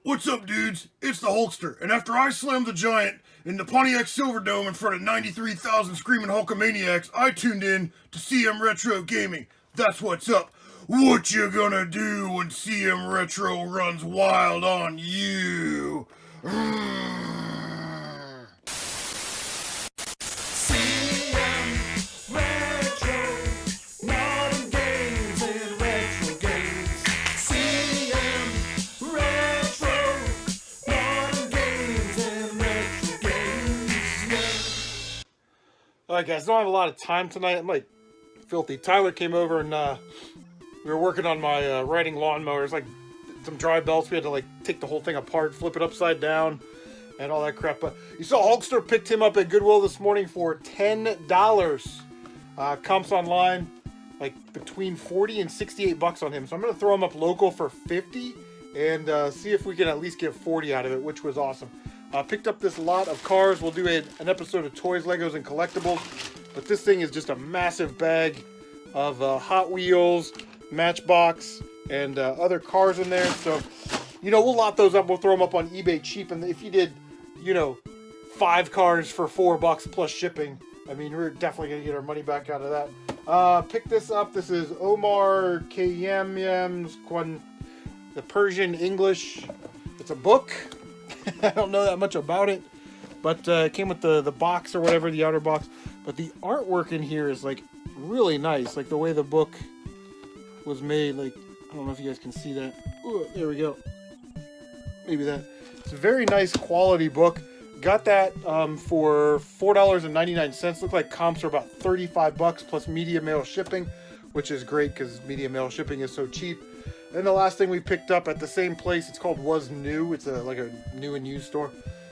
What's up, dudes? It's the Hulkster, and after I slammed the Giant in the Pontiac Silverdome in front of 93,000 screaming Hulkamaniacs, I tuned in to CM Retro Gaming. That's what's up. What you gonna do when CM Retro runs wild on you? Alright guys, don't have a lot of time tonight. I'm like filthy. Tyler came over and we were working on my riding lawnmower. It's like some dry belts. We had to like take the whole thing apart, flip it upside down, and all that crap. But you saw Hulkster picked him up at Goodwill this morning for $10. Comps online, like between 40 and 68 bucks on him. So I'm gonna throw him up local for 50 and see if we can at least get 40 out of it, which was awesome. Picked up this lot of cars. We'll do an episode of Toys, Legos, and Collectibles. But this thing is just a massive bag of Hot Wheels, Matchbox, and other cars in there. So, you know, we'll lot those up. We'll throw them up on eBay cheap. And if you did, you know, 5 cars for $4 plus shipping, I mean, we're definitely going to get our money back out of that. Pick this up. This is Omar Khayyam's the Persian English. It's a book. I don't know that much about it, but it came with the box or whatever, the outer box. But the artwork in here is like really nice, like the way the book was made. Like, I don't know if you guys can see that. Ooh, there we go. Maybe that. It's a very nice quality book. Got that for $4.99. Look like comps are about 35 bucks plus media mail shipping, which is great because media mail shipping is so cheap. Then the last thing we picked up at the same place, it's called Was New. It's like a new and used store.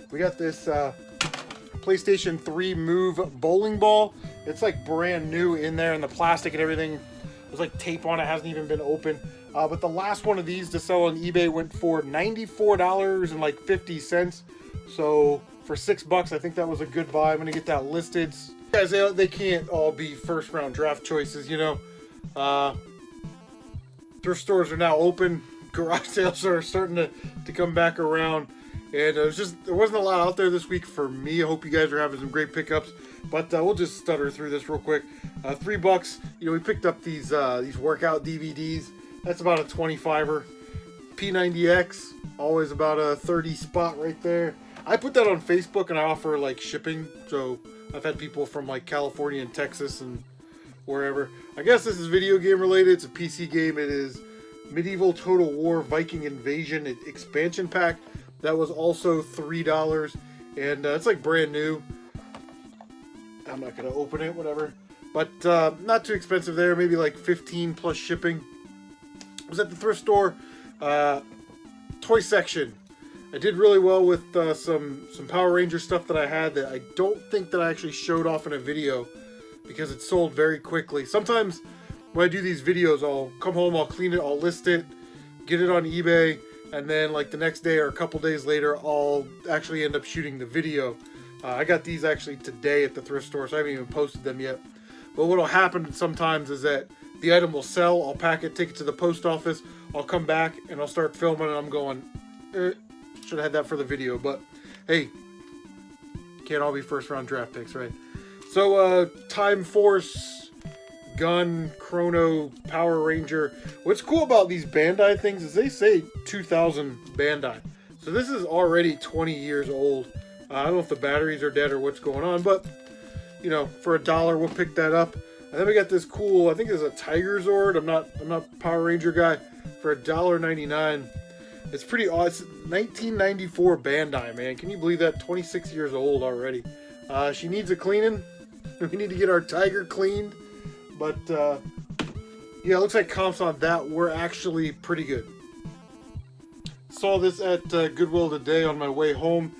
We got this PlayStation 3 Move bowling ball. It's like brand new in there, and the plastic and everything. There's like tape on it, hasn't even been open. But the last one of these to sell on eBay went for $94.50. So for $6, I think that was a good buy. I'm gonna get that listed. Guys, they can't all be first round draft choices, you know. Thrift stores are now open. Garage sales are starting to come back around. And there wasn't a lot out there this week for me. I hope you guys are having some great pickups. But we'll just stutter through this real quick. $3. You know, we picked up these workout DVDs. That's about a 25er. P90X, always about a 30 spot right there. I put that on Facebook and I offer like shipping. So I've had people from like California and Texas and wherever. I guess this is video game related. It's a PC game. It is Medieval Total War Viking Invasion expansion pack. That was also $3, and it's like brand new. I'm not gonna open it, whatever. But not too expensive there. Maybe like 15 plus shipping. I was at the thrift store, toy section. I did really well with some Power Ranger stuff that I had that I don't think that I actually showed off in a video, because it sold very quickly. Sometimes when I do these videos, I'll come home, I'll clean it, I'll list it, get it on eBay, and then like the next day or a couple days later, I'll actually end up shooting the video. I got these actually today at the thrift store, so I haven't even posted them yet. But what'll happen sometimes is that the item will sell, I'll pack it, take it to the post office, I'll come back, and I'll start filming, and I'm going, should have had that for the video, but hey, can't all be first round draft picks, right? So, Time Force, Gun, Chrono, Power Ranger. What's cool about these Bandai things is they say 2000 Bandai. So this is already 20 years old. I don't know if the batteries are dead or what's going on, but, you know, for $1, we'll pick that up. And then we got this cool, I think it's a Tiger Zord. I'm not a Power Ranger guy. For $1.99. It's pretty awesome. It's 1994 Bandai, man. Can you believe that? 26 years old already. She needs a cleaning. We need to get our Tiger cleaned. But, yeah, it looks like comps on that were actually pretty good. Saw this at Goodwill today on my way home,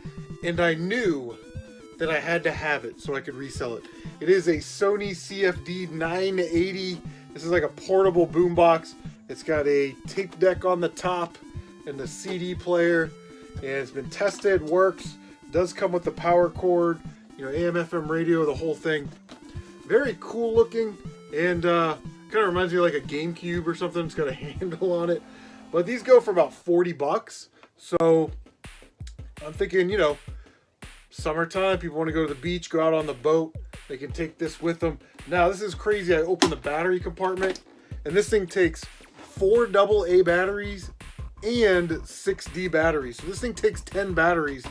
and I knew that I had to have it so I could resell it. It is a Sony CFD 980. This is like a portable boombox. It's got a tape deck on the top and the CD player, and it's been tested, works. Does come with the power cord, you know, AM, FM radio, the whole thing. Very cool looking, and kind of reminds me of like a GameCube or something. It's got a handle on it. But these go for about $40. So I'm thinking, you know, summertime, people want to go to the beach, go out on the boat, they can take this with them. Now, this is crazy. I opened the battery compartment, and this thing takes 4 AA batteries and 6D batteries. So this thing takes 10 batteries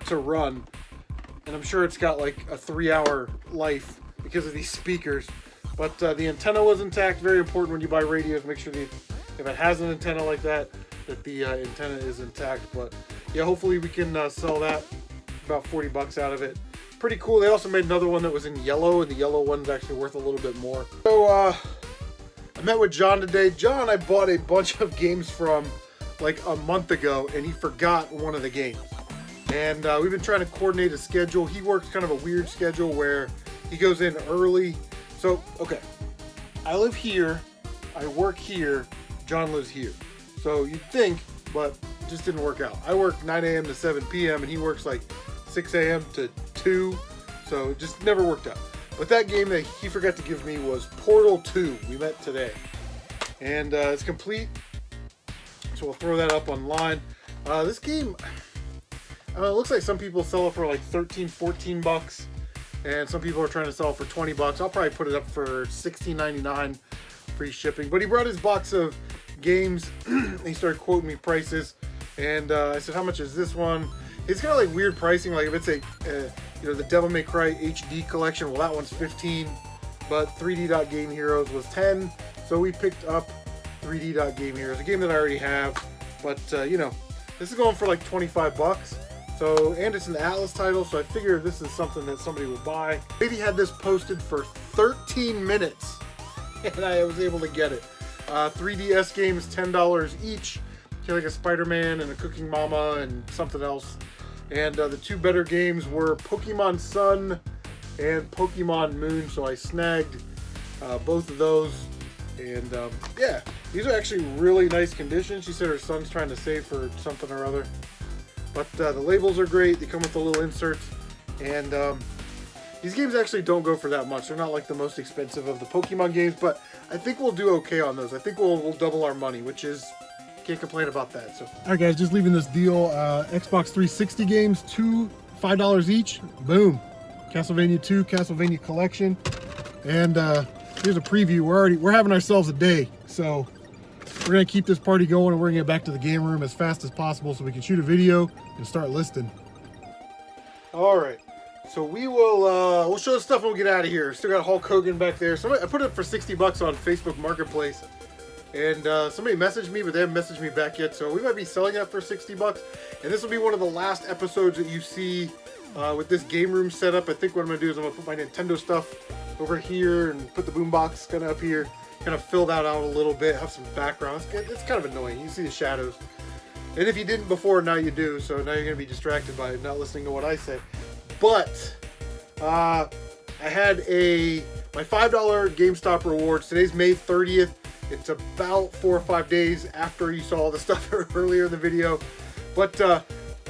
to run, and I'm sure it's got like a 3-hour life because of these speakers. But the antenna was intact. Very important when you buy radios. Make sure if it has an antenna like that, that the antenna is intact. But yeah, hopefully we can sell that. About 40 bucks out of it. Pretty cool. They also made another one that was in yellow, and the yellow one's actually worth a little bit more. So I met with John today. John, I bought a bunch of games from like a month ago, and he forgot one of the games. And we've been trying to coordinate a schedule. He works kind of a weird schedule where he goes in early. So, okay, I live here, I work here, John lives here. So you'd think, but it just didn't work out. I work 9 a.m. to 7 p.m. and he works like 6 a.m. to 2, so it just never worked out. But that game that he forgot to give me was Portal 2. We met today. And it's complete, so we'll throw that up online. This game, it looks like some people sell it for like 13, 14 bucks. And some people are trying to sell it for 20 bucks. I'll probably put it up for $16.99 free shipping. But he brought his box of games. He started quoting me prices. And I said, how much is this one? It's kind of like weird pricing. Like if it's you know, the Devil May Cry HD collection, well, that one's 15. But 3D Game Heroes was 10. So we picked up 3D Game Heroes, a game that I already have. But, you know, this is going for like 25 bucks. So, and it's an Atlas title, so I figure this is something that somebody would buy. Lady had this posted for 13 minutes, and I was able to get it. 3DS games, $10 each. Get like a Spider-Man and a Cooking Mama and something else. And the 2 better games were Pokemon Sun and Pokemon Moon, so I snagged both of those. And yeah, these are actually really nice condition. She said her son's trying to save for something or other. But the labels are great. They come with the little inserts. And these games actually don't go for that much. They're not like the most expensive of the Pokemon games, but I think we'll do okay on those. I think we'll double our money, which is, can't complain about that. So, all right, guys, just leaving this deal. Xbox 360 games, $5 each. Boom. Castlevania 2, Castlevania Collection. And here's a preview. We're having ourselves a day. So we're gonna keep this party going, and we're gonna get back to the game room as fast as possible so we can shoot a video and start listing. All right, so we will we'll show the stuff and we'll get out of here. Still got Hulk Hogan back there. I put it for 60 bucks on Facebook Marketplace, and somebody messaged me, but they haven't messaged me back yet. So we might be selling that for 60 bucks, and this will be one of the last episodes that you see with this game room setup. I think what I'm gonna do is I'm gonna put my Nintendo stuff over here and put the boombox kind of up here. Kind of fill that out a little bit, have some background. It's kind of annoying. You see the shadows. And if you didn't before, now you do. So now you're going to be distracted by not listening to what I say. But I had my $5 GameStop rewards. Today's May 30th. It's about 4 or 5 days after you saw the stuff earlier in the video. But I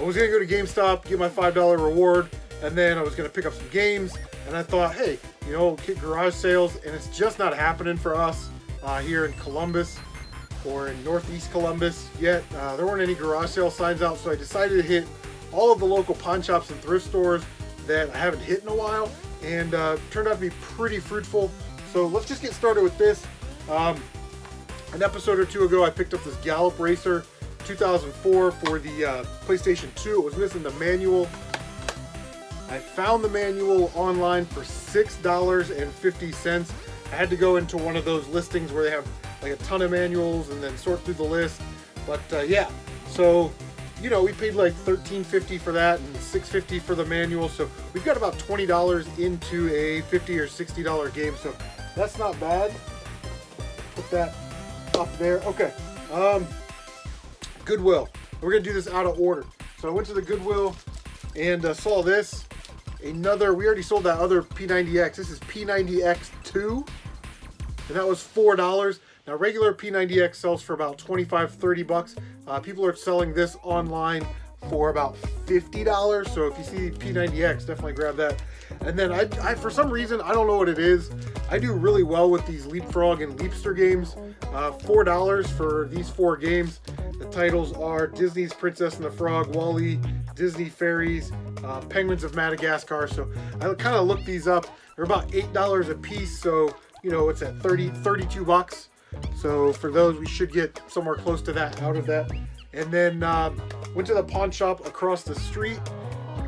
was going to go to GameStop, get my $5 reward, and then I was going to pick up some games. And I thought, hey, you know, hit garage sales, and it's just not happening for us here in Columbus or in Northeast Columbus yet. There weren't any garage sale signs out, so I decided to hit all of the local pawn shops and thrift stores that I haven't hit in a while, and turned out to be pretty fruitful. So let's just get started with this. An episode or 2 ago, I picked up this Gallop Racer 2004 for the PlayStation 2. It was missing the manual. I found the manual online for $6.50. I had to go into one of those listings where they have like a ton of manuals and then sort through the list. But yeah, so you know, we paid like $13.50 for that and $6.50 for the manual. So we've got about $20 into a $50 or $60 game. So that's not bad. Put that up there. Okay. Goodwill. We're gonna do this out of order. So I went to the Goodwill and saw this. We already sold that other P90X. This is P90X2, and that was $4. Now regular P90X sells for about 25, 30 bucks. People are selling this online for about $50. So if you see P90X, definitely grab that. And then I for some reason, I don't know what it is, I do really well with these Leapfrog and Leapster games. $4 for these 4 games. The titles are Disney's Princess and the Frog, WALL-E, Disney Fairies, Penguins of Madagascar. So I kind of looked these up. They're about $8 a piece. So, you know, it's at 32 bucks. So for those, we should get somewhere close to that out of that. And then went to the pawn shop across the street.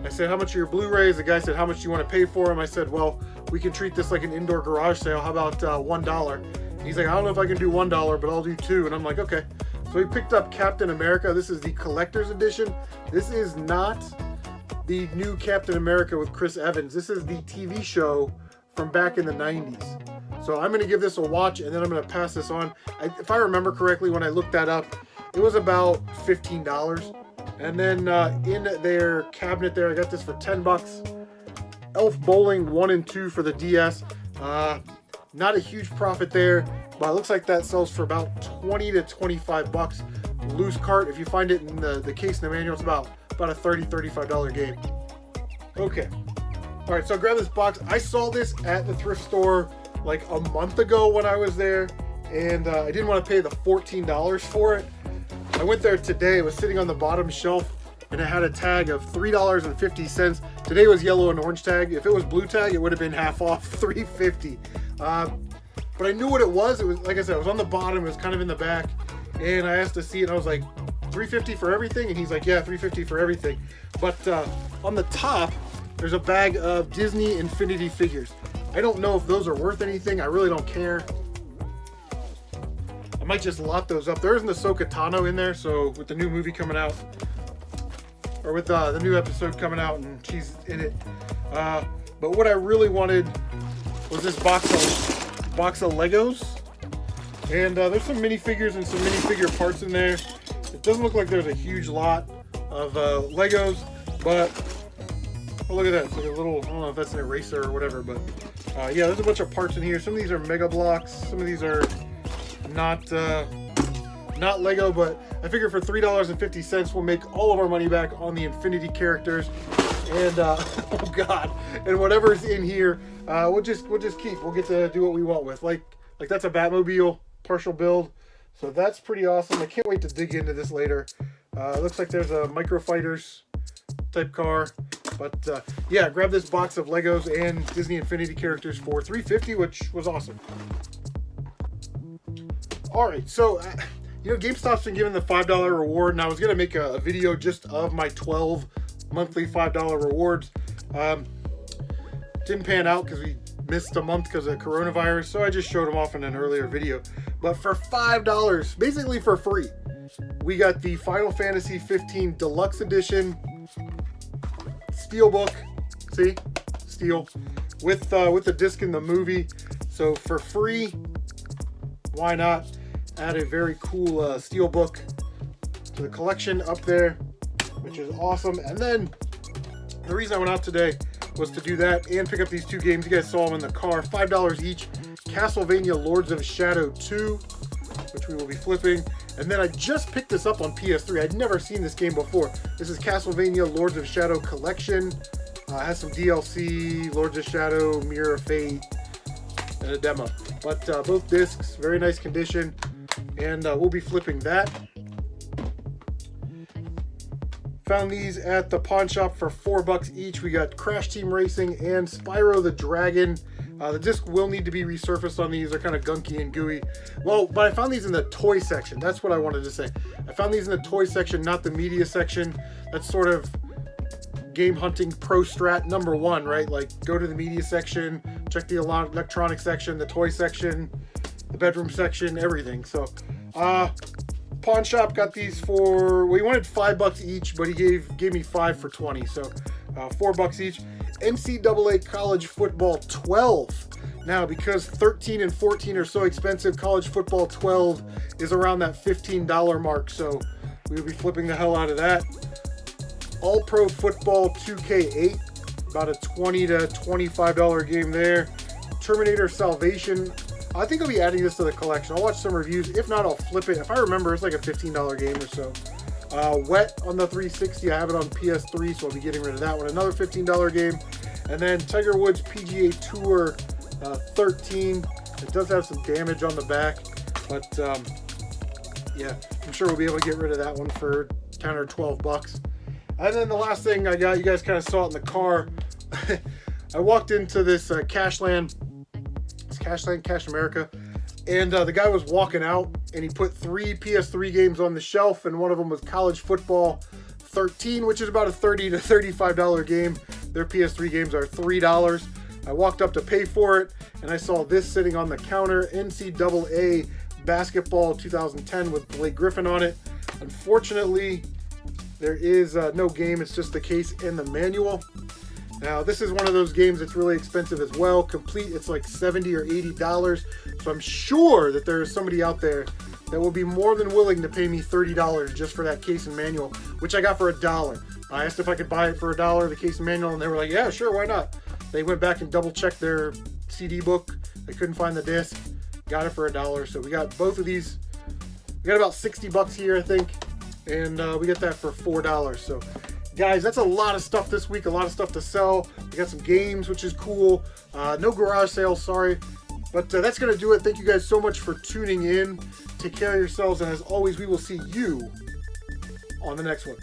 I said, how much are your Blu-rays? The guy said, how much do you want to pay for them? I said, well, we can treat this like an indoor garage sale. How about $1? And he's like, I don't know if I can do $1, but I'll do $2. And I'm like, okay. So we picked up Captain America. This is the collector's edition. This is not the new Captain America with Chris Evans. This is the TV show from back in the 90s. So I'm going to give this a watch, and then I'm going to pass this on. If I remember correctly, when I looked that up, it was about $15. And then in their cabinet there, I got this for 10 bucks. Elf Bowling 1 and 2 for the DS. Not a huge profit there, but it looks like that sells for about 20 to 25 bucks. Loose cart, if you find it in the case in the manual, it's about a $30, $35 game. Okay. All right, so I grabbed this box. I saw this at the thrift store like a month ago when I was there, and I didn't want to pay the $14 for it. I went there today. It was sitting on the bottom shelf, and it had a tag of $3.50. Today was yellow and orange tag. If it was blue tag, it would have been half off, $3.50. But I knew what it was. It was, like I said, it was on the bottom. It was kind of in the back, and I asked to see it, and I was like, $3.50 for everything? And he's like, yeah, $3.50 for everything. But on the top, there's a bag of Disney Infinity figures. I don't know if those are worth anything. I really don't care. I might just lot those up. There isn't Ahsoka Tano in there, so with the new movie coming out, or with the new episode coming out, and she's in it. But what I really wanted was this box of Legos, and there's some minifigures and some minifigure parts in there. It doesn't look like there's a huge lot of Legos, but oh, look at that. It's like a little, I don't know if that's an eraser or whatever, but yeah, there's a bunch of parts in here. Some of these are Mega Blocks. Some of these are not Lego, but I figure for $3.50 we'll make all of our money back on the Infinity characters. And oh god, and whatever's in here, we'll just keep. We'll get to do what we want with. Like that's a Batmobile partial build, so that's pretty awesome. I can't wait to dig into this later. Looks like there's a Micro Fighters type car. But yeah, grab this box of Legos and Disney Infinity characters for $3.50, which was awesome. All right, so you know, GameStop's been giving the $5 reward, and I was gonna make a video just of my 12 monthly $5 rewards. Didn't pan out because we missed a month because of coronavirus, so I just showed them off in an earlier video. But for $5, basically for free, we got the Final Fantasy 15 Deluxe Edition Steelbook, see, steel, with the disc in the movie. So for free, why not add a very cool steelbook to the collection up there, which is awesome. And then the reason I went out today was to do that and pick up these 2 games. You guys saw them in the car, $5 each. Castlevania Lords of Shadow 2, which we will be flipping. And then I just picked this up on PS3. I'd never seen this game before. This is Castlevania Lords of Shadow Collection. It has some DLC, Lords of Shadow, Mirror of Fate, and a demo. But both discs, very nice condition. And we'll be flipping that. Found these at the pawn shop for $4 each. We got Crash Team Racing and Spyro the Dragon. The disc will need to be resurfaced on these. They're kind of gunky and gooey. Well, but I found these in the toy section. That's what I wanted to say. I found these in the toy section, not the media section. That's sort of game hunting pro strat number 1, right? Like, go to the media section, check the electronic section, the toy section, the bedroom section, everything. So, pawn shop got these for, well, he wanted $5 each, but he gave me 5 for 20. So, $4 each. NCAA College Football 12. Now, because 13 and 14 are so expensive, College Football 12 is around that $15 mark. So we'll be flipping the hell out of that. All Pro Football 2K8, about a $20 to $25 game there. Terminator Salvation. I think I'll be adding this to the collection. I'll watch some reviews. If not, I'll flip it. If I remember, it's like a $15 game or so. Wet on the 360. I have it on PS3, so I'll be getting rid of that one. Another $15 game. And then Tiger Woods PGA Tour 13. It does have some damage on the back, but yeah, I'm sure we'll be able to get rid of that one for 10 or 12 bucks. And then the last thing I got, you guys kind of saw it in the car. I walked into this Cashland, it's Cashland, Cash America, and the guy was walking out, and he put 3 PS3 games on the shelf, and one of them was College Football 13, which is about a $30 to $35 game. Their PS3 games are $3. I walked up to pay for it, and I saw this sitting on the counter, NCAA Basketball 2010 with Blake Griffin on it. Unfortunately, there is no game. It's just the case and the manual. Now, this is one of those games that's really expensive as well. Complete, it's like $70 or $80. So I'm sure that there is somebody out there that will be more than willing to pay me $30 just for that case and manual, which I got for $1. I asked if I could buy it for $1, the case and manual, and they were like, yeah, sure, why not? They went back and double-checked their CD book. They couldn't find the disc. Got it for $1. So we got both of these. We got about 60 bucks here, I think. And we get that for $4. So, guys, that's a lot of stuff this week. A lot of stuff to sell. We got some games, which is cool. No garage sales, sorry. But that's going to do it. Thank you guys so much for tuning in. Take care of yourselves. And as always, we will see you on the next one.